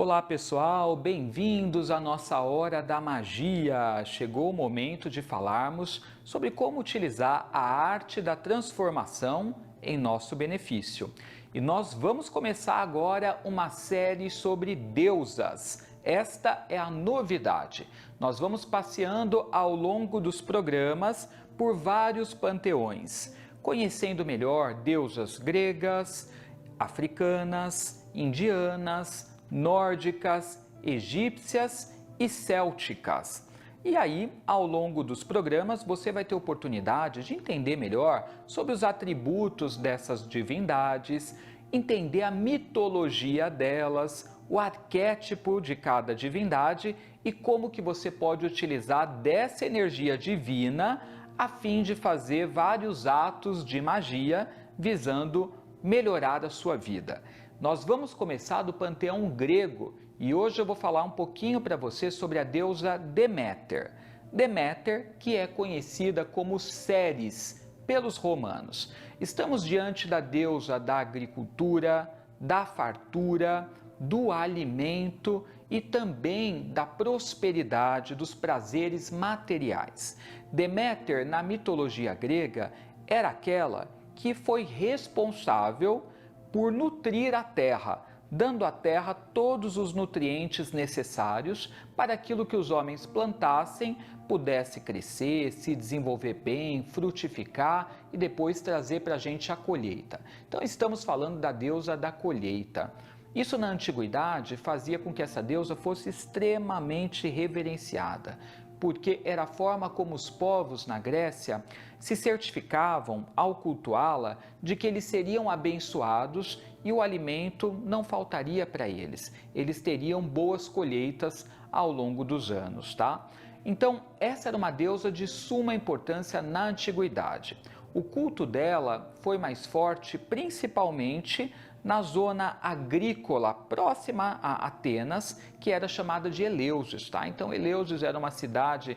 Olá pessoal, bem-vindos à nossa Hora da Magia. Chegou o momento de falarmos sobre como utilizar a arte da transformação em nosso benefício. E nós vamos começar agora uma série sobre deusas. Esta é a novidade. Nós vamos passeando ao longo dos programas por vários panteões, conhecendo melhor deusas gregas, africanas, indianas, nórdicas, egípcias e célticas. E aí, ao longo dos programas, você vai ter oportunidade de entender melhor sobre os atributos dessas divindades, entender a mitologia delas, o arquétipo de cada divindade e como que você pode utilizar dessa energia divina a fim de fazer vários atos de magia visando melhorar a sua vida. Nós vamos começar do panteão grego e hoje eu vou falar um pouquinho para você sobre a deusa Deméter. Deméter, que é conhecida como Ceres pelos romanos. Estamos diante da deusa da agricultura, da fartura, do alimento e também da prosperidade, dos prazeres materiais. Deméter, na mitologia grega, era aquela que foi responsável por nutrir a terra, dando à terra todos os nutrientes necessários para aquilo que os homens plantassem pudesse crescer, se desenvolver bem, frutificar e depois trazer para a gente a colheita. Então estamos falando da deusa da colheita. Isso na antiguidade fazia com que essa deusa fosse extremamente reverenciada, porque era a forma como os povos na Grécia se certificavam, ao cultuá-la, de que eles seriam abençoados e o alimento não faltaria para eles. Eles teriam boas colheitas ao longo dos anos, tá? Então, essa era uma deusa de suma importância na antiguidade. O culto dela foi mais forte principalmente na zona agrícola próxima a Atenas, que era chamada de Eleusis, tá? Então Eleusis era uma cidade,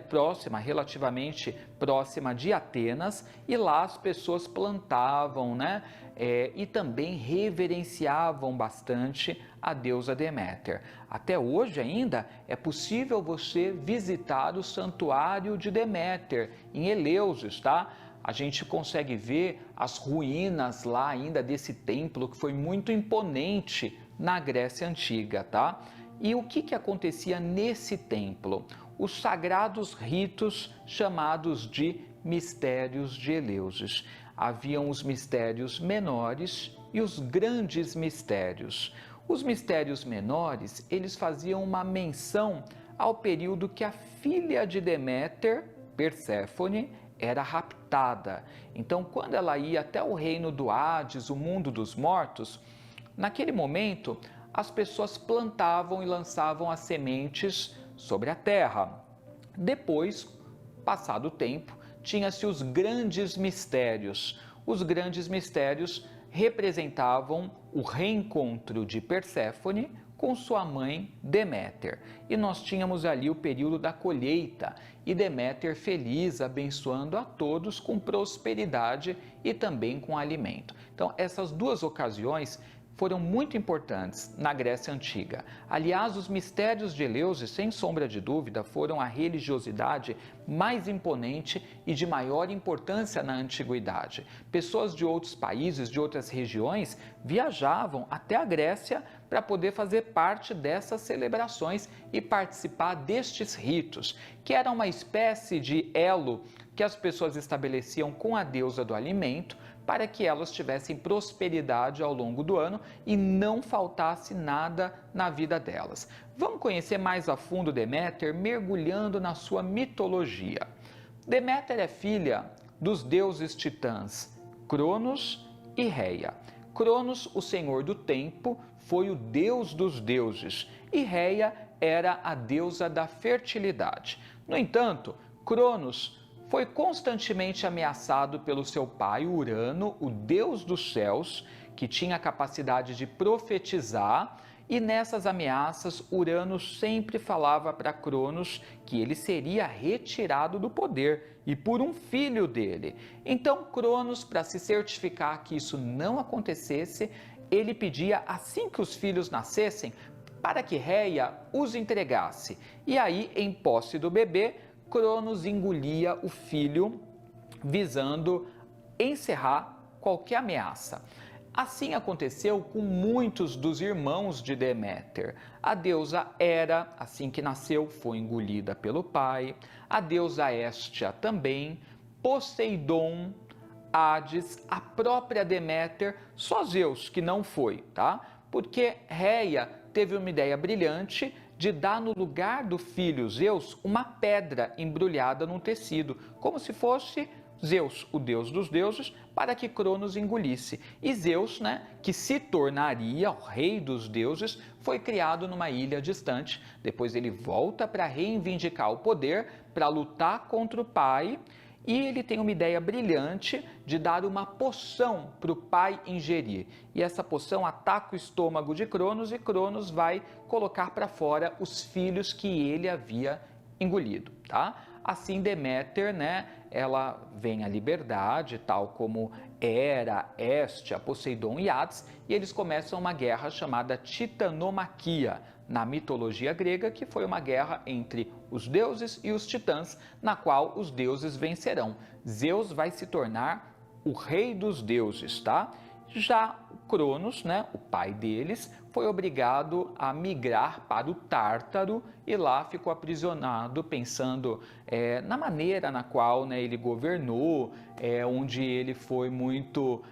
próxima, relativamente próxima de Atenas, e lá as pessoas plantavam, e também reverenciavam bastante a deusa Deméter. Até hoje ainda é possível você visitar o santuário de Deméter em Eleusis, tá? A gente consegue ver as ruínas lá ainda desse templo que foi muito imponente na Grécia Antiga, tá? E o que acontecia nesse templo? Os sagrados ritos chamados de mistérios de Eleusis. Haviam os mistérios menores e os grandes mistérios. Os mistérios menores, eles faziam uma menção ao período que a filha de Deméter, Perséfone, era raptada. Então, quando ela ia até o reino do Hades, o mundo dos mortos, naquele momento as pessoas plantavam e lançavam as sementes sobre a terra. Depois, passado o tempo, tinha-se os grandes mistérios. Os grandes mistérios representavam o reencontro de Perséfone com sua mãe Deméter. E nós tínhamos ali o período da colheita e Deméter feliz, abençoando a todos com prosperidade e também com alimento. Então essas duas ocasiões foram muito importantes na Grécia Antiga. Aliás, os mistérios de Eleusis, sem sombra de dúvida, foram a religiosidade mais imponente e de maior importância na Antiguidade. Pessoas de outros países, de outras regiões, viajavam até a Grécia para poder fazer parte dessas celebrações e participar destes ritos, que era uma espécie de elo que as pessoas estabeleciam com a deusa do alimento, para que elas tivessem prosperidade ao longo do ano e não faltasse nada na vida delas. Vamos conhecer mais a fundo Deméter, mergulhando na sua mitologia. Deméter é filha dos deuses titãs Cronos e Reia. Cronos, o senhor do tempo, foi o deus dos deuses e Reia era a deusa da fertilidade. No entanto, Cronos foi constantemente ameaçado pelo seu pai Urano, o deus dos céus, que tinha a capacidade de profetizar, e nessas ameaças Urano sempre falava para Cronos que ele seria retirado do poder e por um filho dele. Então Cronos, para se certificar que isso não acontecesse, ele pedia assim que os filhos nascessem para que Reia os entregasse. E aí, em posse do bebê, Cronos engolia o filho, visando encerrar qualquer ameaça. Assim aconteceu com muitos dos irmãos de Deméter. A deusa Hera, assim que nasceu, foi engolida pelo pai. A deusa Hestia também. Poseidon, Hades, a própria Deméter, só Zeus que não foi, tá? Porque Reia teve uma ideia brilhante de dar no lugar do filho Zeus uma pedra embrulhada num tecido, como se fosse Zeus, o deus dos deuses, para que Cronos engolisse. E Zeus, que se tornaria o rei dos deuses, foi criado numa ilha distante. Depois ele volta para reivindicar o poder, para lutar contra o pai. E ele tem uma ideia brilhante de dar uma poção para o pai ingerir. E essa poção ataca o estômago de Cronos e Cronos vai colocar para fora os filhos que ele havia engolido, tá? Assim Deméter, ela vem à liberdade, tal como Hera, Hestia, Poseidon e Hades, e eles começam uma guerra chamada Titanomaquia, na mitologia grega, que foi uma guerra entre os deuses e os titãs, na qual os deuses vencerão. Zeus vai se tornar o rei dos deuses, tá? Já Cronos, o pai deles, foi obrigado a migrar para o Tártaro e lá ficou aprisionado, pensando na maneira na qual ele governou, onde ele foi muito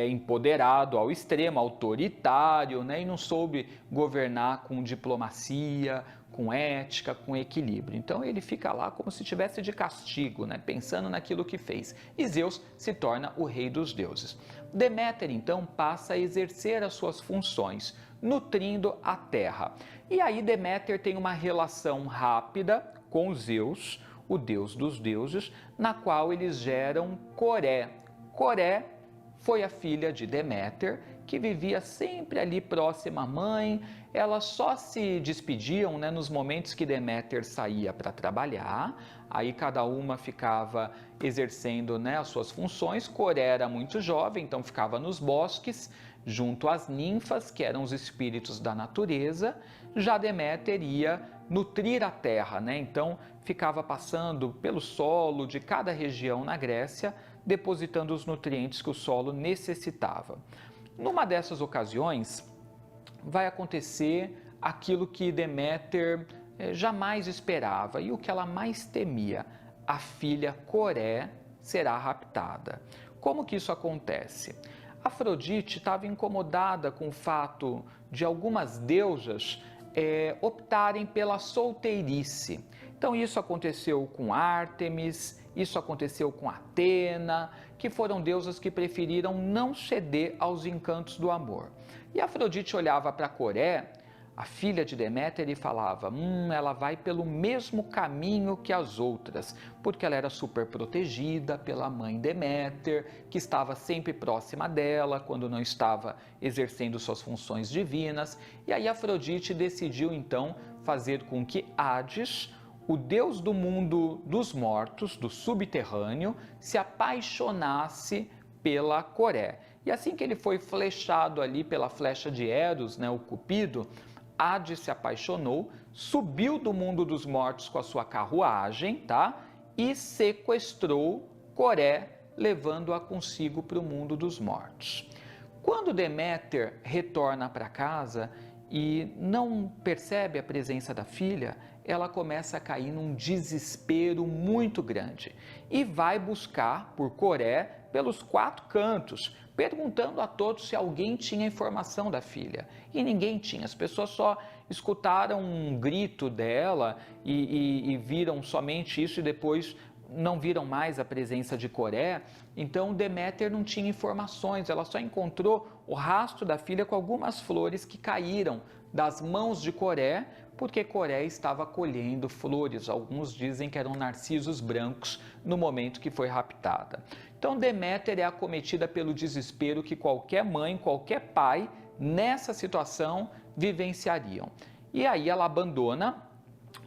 empoderado ao extremo, autoritário, e não soube governar com diplomacia, com ética, com equilíbrio. Então ele fica lá como se tivesse de castigo, pensando naquilo que fez. E Zeus se torna o rei dos deuses. Deméter então passa a exercer as suas funções, nutrindo a terra. E aí Deméter tem uma relação rápida com Zeus, o deus dos deuses, na qual eles geram Coré. Coré foi a filha de Deméter, que vivia sempre ali próxima à mãe. Elas só se despediam nos momentos que Deméter saía para trabalhar, aí cada uma ficava exercendo as suas funções. Coré era muito jovem, então ficava nos bosques, junto às ninfas, que eram os espíritos da natureza. Já Deméter ia nutrir a terra, então ficava passando pelo solo de cada região na Grécia, depositando os nutrientes que o solo necessitava. Numa dessas ocasiões, vai acontecer aquilo que Deméter jamais esperava e o que ela mais temia: a filha Coré será raptada. Como que isso acontece? Afrodite estava incomodada com o fato de algumas deusas optarem pela solteirice. Então isso aconteceu com Ártemis, isso aconteceu com Atena, que foram deusas que preferiram não ceder aos encantos do amor. E Afrodite olhava para Coré, a filha de Deméter, e falava: ela vai pelo mesmo caminho que as outras, porque ela era super protegida pela mãe Deméter, que estava sempre próxima dela quando não estava exercendo suas funções divinas. E aí Afrodite decidiu então fazer com que Hades, o deus do mundo dos mortos, do subterrâneo, se apaixonasse pela Coré. E assim que ele foi flechado ali pela flecha de Eros, o Cupido, Hades se apaixonou, subiu do mundo dos mortos com a sua carruagem, tá? E sequestrou Coré, levando-a consigo para o mundo dos mortos. Quando Deméter retorna para casa e não percebe a presença da filha, ela começa a cair num desespero muito grande e vai buscar por Coré pelos 4 cantos, perguntando a todos se alguém tinha informação da filha. E ninguém tinha, as pessoas só escutaram um grito dela e viram somente isso, e depois não viram mais a presença de Coré. Então Deméter não tinha informações, ela só encontrou o rastro da filha com algumas flores que caíram das mãos de Coré, porque Coré estava colhendo flores. Alguns dizem que eram narcisos brancos no momento que foi raptada. Então Deméter é acometida pelo desespero que qualquer mãe, qualquer pai, nessa situação, vivenciariam. E aí ela abandona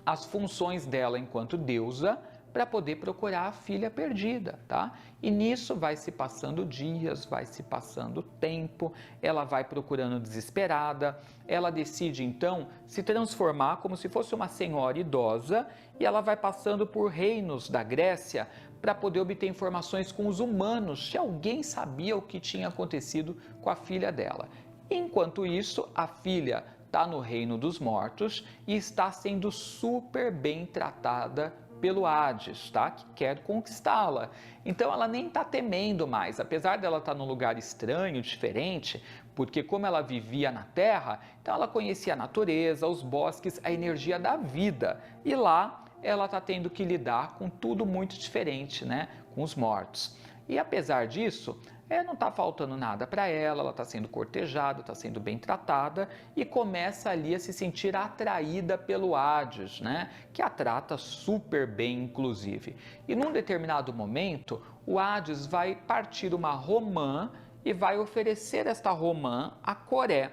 as funções dela enquanto deusa, para poder procurar a filha perdida, tá? E nisso vai se passando dias, vai se passando tempo, ela vai procurando desesperada, ela decide então se transformar como se fosse uma senhora idosa e ela vai passando por reinos da Grécia para poder obter informações com os humanos, se alguém sabia o que tinha acontecido com a filha dela. Enquanto isso, a filha está no reino dos mortos e está sendo super bem tratada pelo Hades, tá? Que quer conquistá-la. Então ela nem está temendo mais, apesar dela estar num lugar estranho, diferente, porque como ela vivia na Terra, então ela conhecia a natureza, os bosques, a energia da vida. E lá ela está tendo que lidar com tudo muito diferente, né? Com os mortos. E apesar disso, não está faltando nada para ela está sendo cortejada, está sendo bem tratada e começa ali a se sentir atraída pelo Hades, né? Que a trata super bem, inclusive. E num determinado momento, o Hades vai partir uma romã e vai oferecer esta romã a Coré.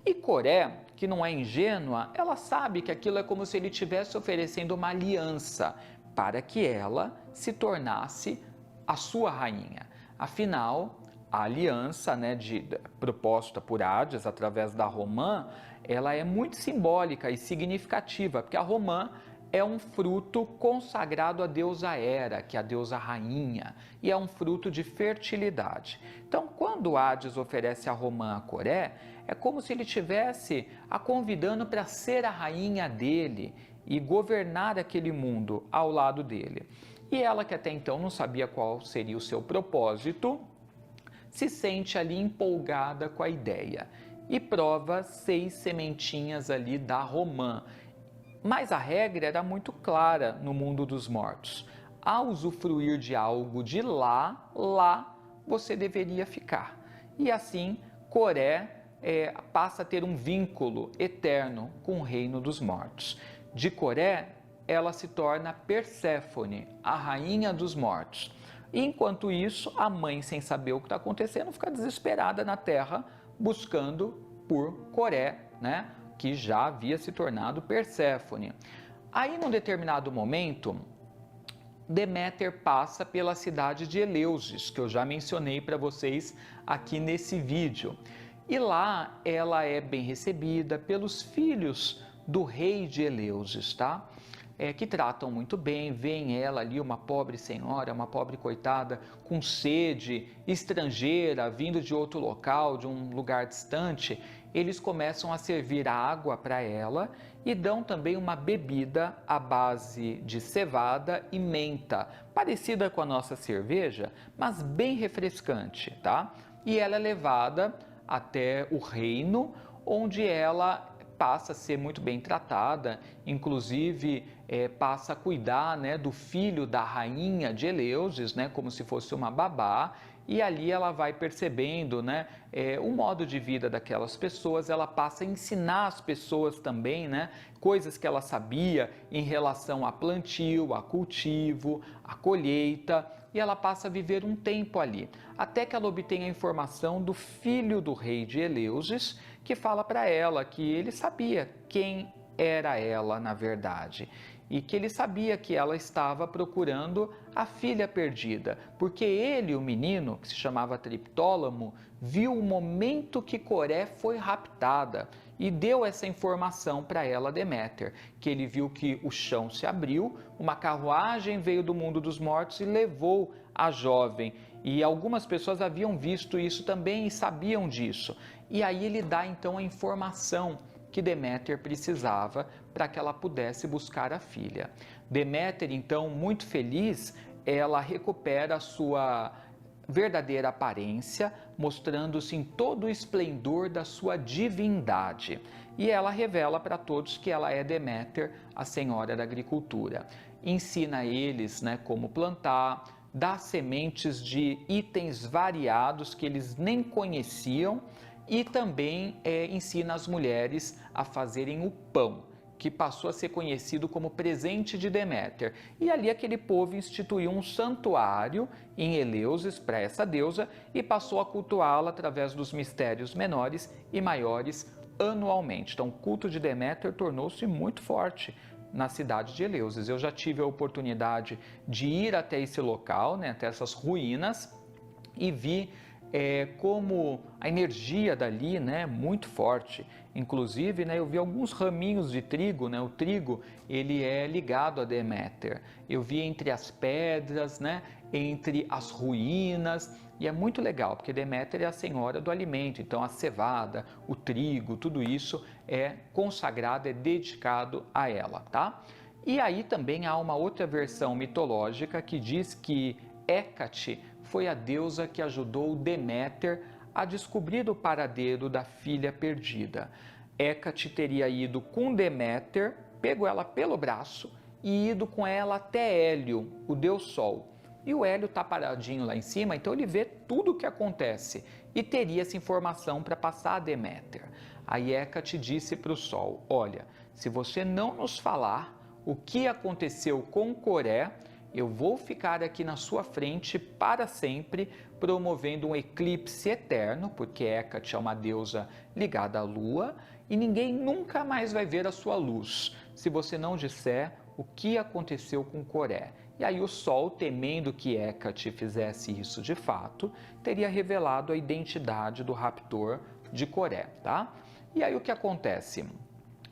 E Coré, que não é ingênua, ela sabe que aquilo é como se ele estivesse oferecendo uma aliança para que ela se tornasse a sua rainha. Afinal, a aliança, né, proposta por Hades através da romã, ela é muito simbólica e significativa, porque a romã é um fruto consagrado à deusa Hera, que é a deusa rainha, e é um fruto de fertilidade. Então, quando Hades oferece a romã a Coré, é como se ele estivesse a convidando para ser a rainha dele e governar aquele mundo ao lado dele. E ela, que até então não sabia qual seria o seu propósito, se sente ali empolgada com a ideia e prova 6 sementinhas ali da romã. Mas a regra era muito clara no mundo dos mortos. Ao usufruir de algo de lá você deveria ficar. E assim, Coré passa a ter um vínculo eterno com o reino dos mortos. De Coré, ela se torna Perséfone, a rainha dos mortos. E enquanto isso, a mãe, sem saber o que está acontecendo, fica desesperada na terra, buscando por Coré, né? Que já havia se tornado Perséfone. Aí, num determinado momento, Deméter passa pela cidade de Eleusis, que eu já mencionei para vocês aqui nesse vídeo. E lá ela é bem recebida pelos filhos do rei de Eleusis, tá? Que tratam muito bem, veem ela ali, uma pobre senhora, uma pobre coitada, com sede, estrangeira, vindo de outro local, de um lugar distante. Eles começam a servir água para ela e dão também uma bebida à base de cevada e menta, parecida com a nossa cerveja, mas bem refrescante, tá? E ela é levada até o reino, onde ela passa a ser muito bem tratada, inclusive passa a cuidar, né, do filho da rainha de Eleusis, né, como se fosse uma babá, e ali ela vai percebendo, né, o modo de vida daquelas pessoas, ela passa a ensinar as pessoas também, né, coisas que ela sabia em relação a plantio, a cultivo, a colheita, e ela passa a viver um tempo ali, até que ela obtenha a informação do filho do rei de Eleusis, que fala para ela que ele sabia quem era ela na verdade e que ele sabia que ela estava procurando a filha perdida, porque ele, o menino, que se chamava Triptólamo, viu o momento que Coré foi raptada e deu essa informação para ela, Deméter, que ele viu que o chão se abriu, uma carruagem veio do mundo dos mortos e levou a jovem. E algumas pessoas haviam visto isso também e sabiam disso. E aí ele dá então a informação que Deméter precisava para que ela pudesse buscar a filha. Deméter, então, muito feliz, ela recupera a sua verdadeira aparência, mostrando-se em todo o esplendor da sua divindade. E ela revela para todos que ela é Deméter, a senhora da agricultura. Ensina eles, né, como plantar, dá sementes de itens variados que eles nem conheciam e também ensina as mulheres a fazerem o pão, que passou a ser conhecido como presente de Deméter. E ali aquele povo instituiu um santuário em Eleusis para essa deusa e passou a cultuá-la através dos mistérios menores e maiores anualmente. Então o culto de Deméter tornou-se muito forte na cidade de Eleusis. Eu já tive a oportunidade de ir até esse local, né, até essas ruínas, e vi como a energia dali, né, muito forte. Inclusive, né, eu vi alguns raminhos de trigo, né, o trigo ele é ligado a Deméter. Eu vi entre as pedras, né, entre as ruínas, e é muito legal, porque Deméter é a senhora do alimento, então a cevada, o trigo, tudo isso é consagrado, é dedicado a ela, tá? E aí também há uma outra versão mitológica que diz que Hécate foi a deusa que ajudou Deméter a descobrir o paradeiro da filha perdida. Hécate teria ido com Deméter, pego ela pelo braço e ido com ela até Hélio, o deus Sol. E o Hélio está paradinho lá em cima, então ele vê tudo o que acontece e teria essa informação para passar a Deméter. Aí Hécate disse para o Sol: olha, se você não nos falar o que aconteceu com Coré, eu vou ficar aqui na sua frente para sempre, promovendo um eclipse eterno, porque Hécate é uma deusa ligada à lua, e ninguém nunca mais vai ver a sua luz, se você não disser o que aconteceu com Coré. E aí o Sol, temendo que Hécate fizesse isso de fato, teria revelado a identidade do raptor de Coré, tá? E aí o que acontece?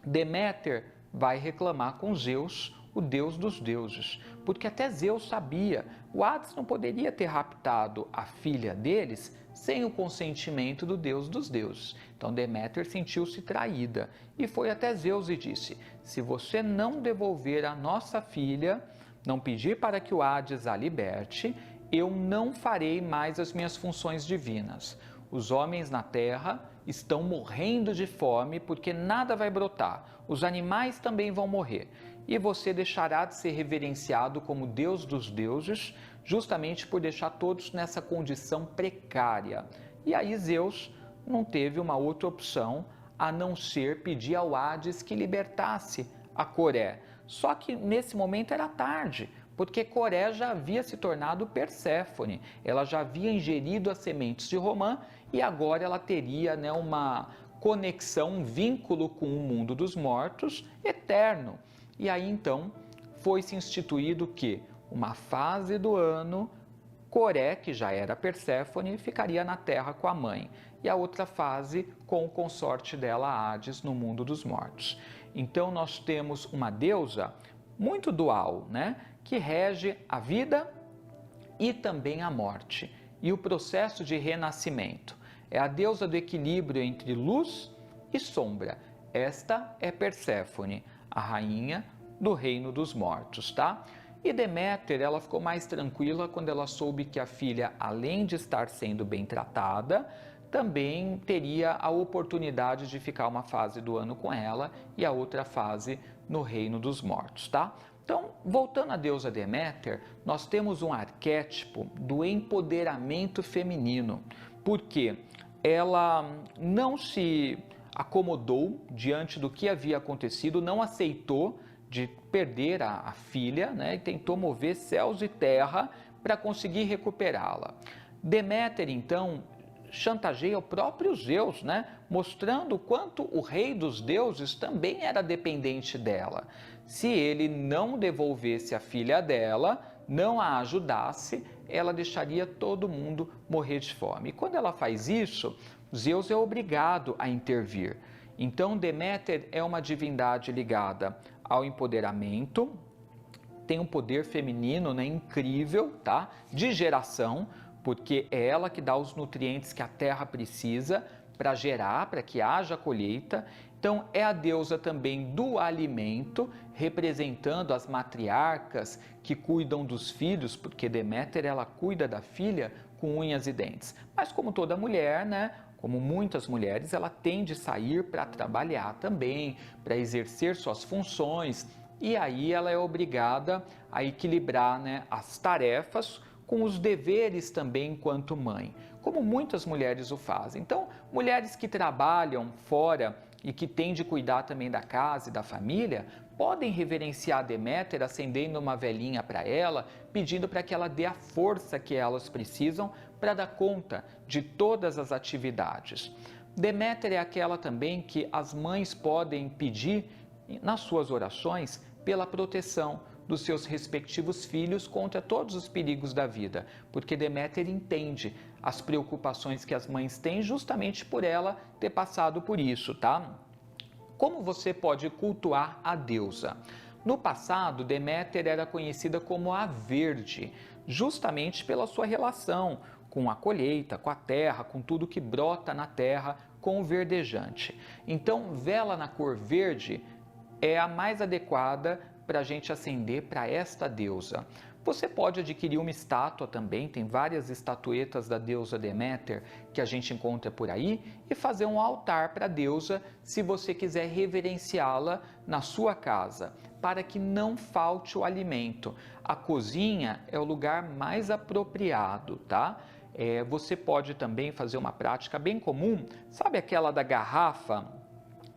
Deméter vai reclamar com Zeus, o deus dos deuses, porque até Zeus sabia, o Hades não poderia ter raptado a filha deles sem o consentimento do deus dos deuses. Então Deméter sentiu-se traída e foi até Zeus e disse: se você não devolver a nossa filha, não pedir para que o Hades a liberte, eu não farei mais as minhas funções divinas. Os homens na terra estão morrendo de fome porque nada vai brotar, os animais também vão morrer. E você deixará de ser reverenciado como Deus dos deuses, justamente por deixar todos nessa condição precária. E aí Zeus não teve uma outra opção a não ser pedir ao Hades que libertasse a Coré. Só que nesse momento era tarde, porque Coré já havia se tornado Perséfone, ela já havia ingerido as sementes de Romã e agora ela teria, né, uma conexão, um vínculo com o mundo dos mortos eterno. E aí então foi-se instituído que uma fase do ano, Coré, que já era Perséfone, ficaria na terra com a mãe, e a outra fase com o consorte dela, Hades, no mundo dos mortos. Então nós temos uma deusa muito dual, né, que rege a vida e também a morte, e o processo de renascimento. É a deusa do equilíbrio entre luz e sombra. Esta é Perséfone, a rainha do reino dos mortos, tá? E Deméter, ela ficou mais tranquila quando ela soube que a filha, além de estar sendo bem tratada, também teria a oportunidade de ficar uma fase do ano com ela e a outra fase no reino dos mortos, tá? Então, voltando à deusa Deméter, nós temos um arquétipo do empoderamento feminino, porque ela não se acomodou diante do que havia acontecido, não aceitou de perder a filha, né, e tentou mover céus e terra para conseguir recuperá-la. Deméter, então, chantageia o próprio Zeus, né, mostrando o quanto o rei dos deuses também era dependente dela. Se ele não devolvesse a filha dela, não a ajudasse, ela deixaria todo mundo morrer de fome. E quando ela faz isso, Zeus é obrigado a intervir. Então Deméter é uma divindade ligada ao empoderamento, tem um poder feminino, né, incrível, tá? De geração, porque é ela que dá os nutrientes que a terra precisa para gerar, para que haja colheita. Então é a deusa também do alimento, representando as matriarcas que cuidam dos filhos, porque Deméter ela cuida da filha com unhas e dentes. Mas como toda mulher, né, como muitas mulheres, ela tem de sair para trabalhar também, para exercer suas funções, e aí ela é obrigada a equilibrar, né, as tarefas com os deveres também enquanto mãe, como muitas mulheres o fazem. Então, mulheres que trabalham fora e que têm de cuidar também da casa e da família, podem reverenciar Deméter acendendo uma velinha para ela, pedindo para que ela dê a força que elas precisam para dar conta de todas as atividades. Deméter é aquela também que as mães podem pedir nas suas orações pela proteção dos seus respectivos filhos contra todos os perigos da vida, porque Deméter entende as preocupações que as mães têm justamente por ela ter passado por isso, tá? Como você pode cultuar a deusa? No passado, Deméter era conhecida como a Verde, justamente pela sua relação com a colheita, com a terra, com tudo que brota na terra, com o verdejante. Então, vela na cor verde é a mais adequada para a gente acender para esta deusa. Você pode adquirir uma estátua também, tem várias estatuetas da deusa Deméter que a gente encontra por aí, e fazer um altar para a deusa se você quiser reverenciá-la na sua casa, para que não falte o alimento. A cozinha é o lugar mais apropriado, tá? Você pode também fazer uma prática bem comum, sabe aquela da garrafa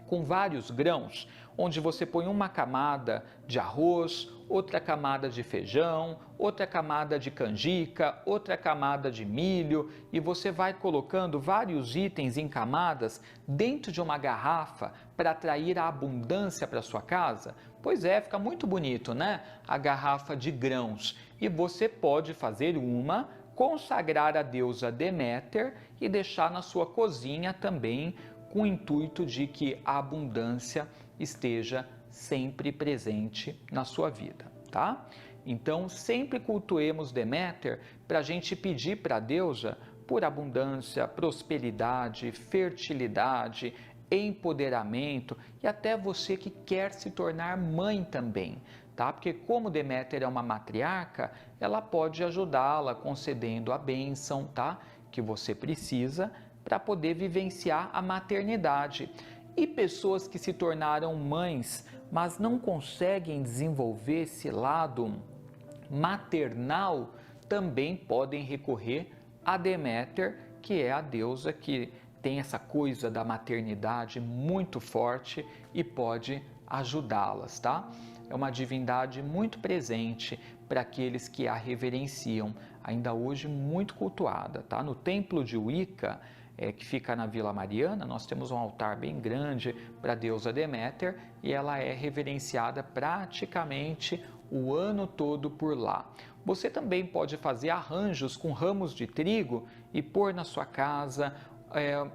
com vários grãos, onde você põe uma camada de arroz, outra camada de feijão, outra camada de canjica, outra camada de milho, e você vai colocando vários itens em camadas dentro de uma garrafa para atrair a abundância para sua casa? Pois é, fica muito bonito, né? A garrafa de grãos. E você pode fazer uma, consagrar a deusa Deméter e deixar na sua cozinha também, com o intuito de que a abundância esteja sempre presente na sua vida, tá? Então, sempre cultuemos Deméter para a gente pedir para a deusa por abundância, prosperidade, fertilidade, empoderamento, e até você que quer se tornar mãe também, tá? Porque como Deméter é uma matriarca, ela pode ajudá-la concedendo a bênção, tá? Que você precisa para poder vivenciar a maternidade. E pessoas que se tornaram mães, mas não conseguem desenvolver esse lado maternal, também podem recorrer a Deméter, que é a deusa que tem essa coisa da maternidade muito forte e pode ajudá-las, tá? É uma divindade muito presente para aqueles que a reverenciam, ainda hoje muito cultuada, tá? No templo de Wicca, que fica na Vila Mariana, nós temos um altar bem grande para a deusa Deméter e ela é reverenciada praticamente o ano todo por lá. Você também pode fazer arranjos com ramos de trigo e pôr na sua casa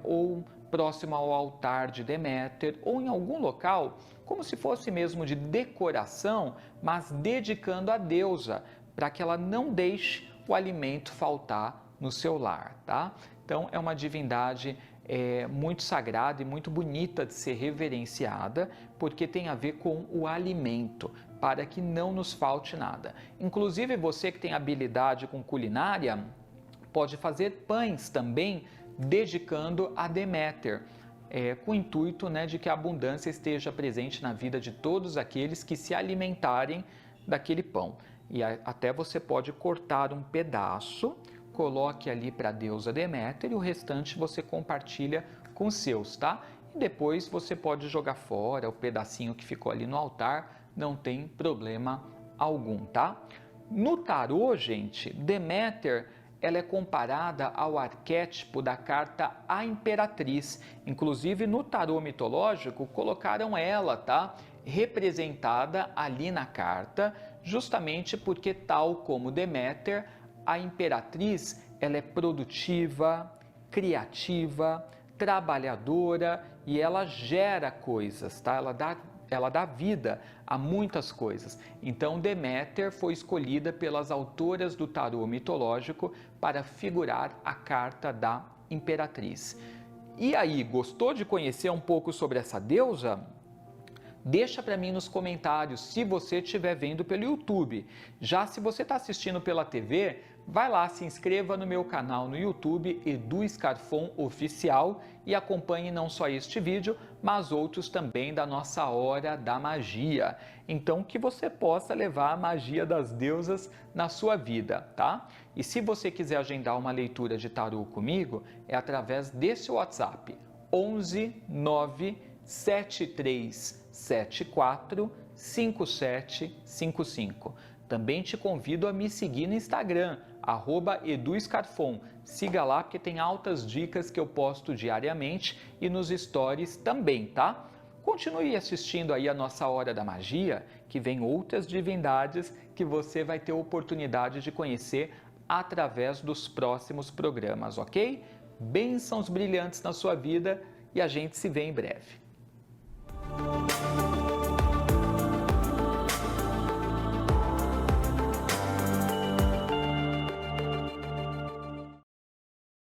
ou próximo ao altar de Deméter ou em algum local, como se fosse mesmo de decoração, mas dedicando à deusa, para que ela não deixe o alimento faltar no seu lar, tá? Então, é uma divindade muito sagrada e muito bonita de ser reverenciada, porque tem a ver com o alimento, para que não nos falte nada. Inclusive, você que tem habilidade com culinária, pode fazer pães também, dedicando a Deméter, com o intuito, né, de que a abundância esteja presente na vida de todos aqueles que se alimentarem daquele pão. E até você pode cortar um pedaço, coloque ali para a deusa Deméter e o restante você compartilha com os seus, tá? E depois você pode jogar fora o pedacinho que ficou ali no altar, não tem problema algum, tá? No tarô, gente, Deméter, ela é comparada ao arquétipo da carta A Imperatriz. Inclusive, no tarô mitológico, colocaram ela, tá? Representada ali na carta, justamente porque, tal como Deméter, a imperatriz, ela é produtiva, criativa, trabalhadora e ela gera coisas, tá? Ela dá vida a muitas coisas. Então, Deméter foi escolhida pelas autoras do tarô mitológico para figurar a carta da imperatriz. E aí, gostou de conhecer um pouco sobre essa deusa? Deixa para mim nos comentários se você estiver vendo pelo YouTube. Já se você está assistindo pela TV, vai lá, se inscreva no meu canal no YouTube, Edu Scarfon Oficial, e acompanhe não só este vídeo, mas outros também da nossa Hora da Magia. Então, que você possa levar a magia das deusas na sua vida, tá? E se você quiser agendar uma leitura de tarô comigo, é através desse WhatsApp, 11 9 7374 5755. Também te convido a me seguir no Instagram, @eduscarfon. Siga lá porque tem altas dicas que eu posto diariamente e nos stories também, tá? continue assistindo aí a nossa Hora da Magia, que vem outras divindades que você vai ter oportunidade de conhecer através dos próximos programas, ok? Bênçãos brilhantes na sua vida e a gente se vê em breve.